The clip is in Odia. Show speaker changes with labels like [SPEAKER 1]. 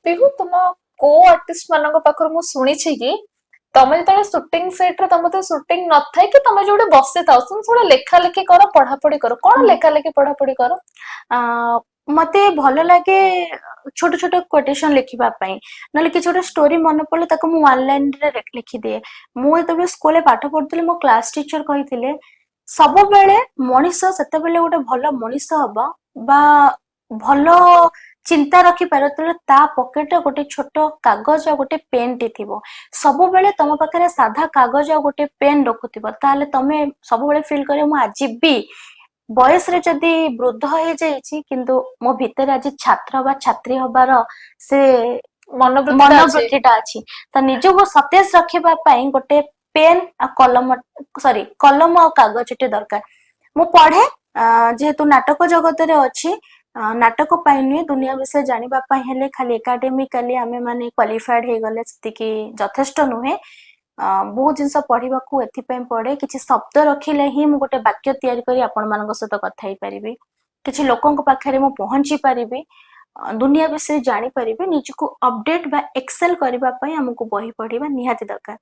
[SPEAKER 1] ବିହୁ ତୁମ କୋ ଆର୍ଟିଷ୍ଟ ମାନଙ୍କ ପାଖରୁ ମୁଁ ଶୁଣିଛି କି ତମେ ଯେତେବେଳେ ସୁଟିଂ ସେଟ ରେ ତମେ ତ ସୁଟିଂ ନଥାଏ କି ତମେ ଯୋଉଠି ବସିଥାଉ ତମେ ସବୁବେଳେ ଲେଖା ଲେଖି କର ପଢାପଢି କର କଣ ଲେଖା ଲେଖି ପଢାପଢି କର?
[SPEAKER 2] ଆ ମତେ ଭଲ ଲାଗେ ଛୋଟ ଛୋଟ କୋଟେସନ ଲେଖିବା ପାଇଁ, ନହେଲେ କିଛି ଗୋଟେ ଷ୍ଟୋରି ମନେ ପଡିଲେ ତାକୁ ମୁଁ ୱାନ୍ ଲାଇନରେ ଲେଖିଦିଏ। ମୁଁ ଯେତେବେଳେ ସ୍କୁଲରେ ପାଠ ପଢୁଥିଲି ମୋ କ୍ଲାସ ଟିଚର କହିଥିଲେ ସବୁବେଳେ ମଣିଷ ସେତେବେଳେ ଗୋଟେ ଭଲ ମଣିଷ ହବ ବା ଭଲ ଚିନ୍ତା ରଖିପାରିବ ଯେତେବେଳେ ତା ପକେଟରେ ଗୋଟେ ଛୋଟ କାଗଜ ଆଉ ଗୋଟେ ପେନ୍ ଟି ଥିବ। ସବୁବେଳେ ତମ ପାଖରେ ସାଧା କାଗଜ ଆଉ ଗୋଟେ ପେନ୍ ରଖୁଥିବ, ତାହେଲେ ତମେ ସବୁବେଳେ ଫିଲ୍ କରିବ ମୁଁ ଆଜି ବି ବୟସରେ ଯଦି ବୃଦ୍ଧ ହେଇଯାଇଛି କିନ୍ତୁ ମୋ ଭିତରେ ଆଜି ଛାତ୍ର ବା ଛାତ୍ରୀ ହବାର ସେ
[SPEAKER 1] ମନୋବୃତ୍ତି ଟା ଅଛି।
[SPEAKER 2] ମନୋବୃତ୍ତି ଟା ଅଛି। ତ ନିଜକୁ ସତେଜ ରଖିବା ପାଇଁ ଗୋଟେ ପେନ୍ ଆଉ କଲମ, ସରି କଲମ ଆଉ କାଗଜଟେ ଦରକାର। ମୁଁ ପଢେ, ଯେହେତୁ ନାଟକ ଜଗତରେ ଅଛି, ନାଟକ ପାଇଁ ନୁହେଁ ଦୁନିଆ ବିଷୟରେ ଜାଣିବା ପାଇଁ ହେଲେ ଖାଲି ଏକାଡେମିକାଲି ଆମେ ମାନେ କ୍ୱାଲିଫାଏଡ ହେଇଗଲେ ସେତିକି ଯଥେଷ୍ଟ ନୁହେଁ। ବହୁତ ଜିନିଷ ପଢିବାକୁ ଏଥିପାଇଁ ପଡେ, କିଛି ଶବ୍ଦ ରଖିଲେ ହିଁ ମୁଁ ଗୋଟେ ବାକ୍ୟ ତିଆରି କରି ଆପଣ ମାନଙ୍କ ସହିତ କଥା ହେଇପାରିବି, କିଛି ଲୋକଙ୍କ ପାଖରେ ମୁଁ ପହଞ୍ଚି ପାରିବି, ଦୁନିଆ ବିଷୟରେ ଜାଣିପାରିବି। ନିଜକୁ ଅପଡେଟ ବା ଏକ୍ସେଲ କରିବା ପାଇଁ ଆମକୁ ବହି ପଢିବା ନିହାତି ଦରକାର।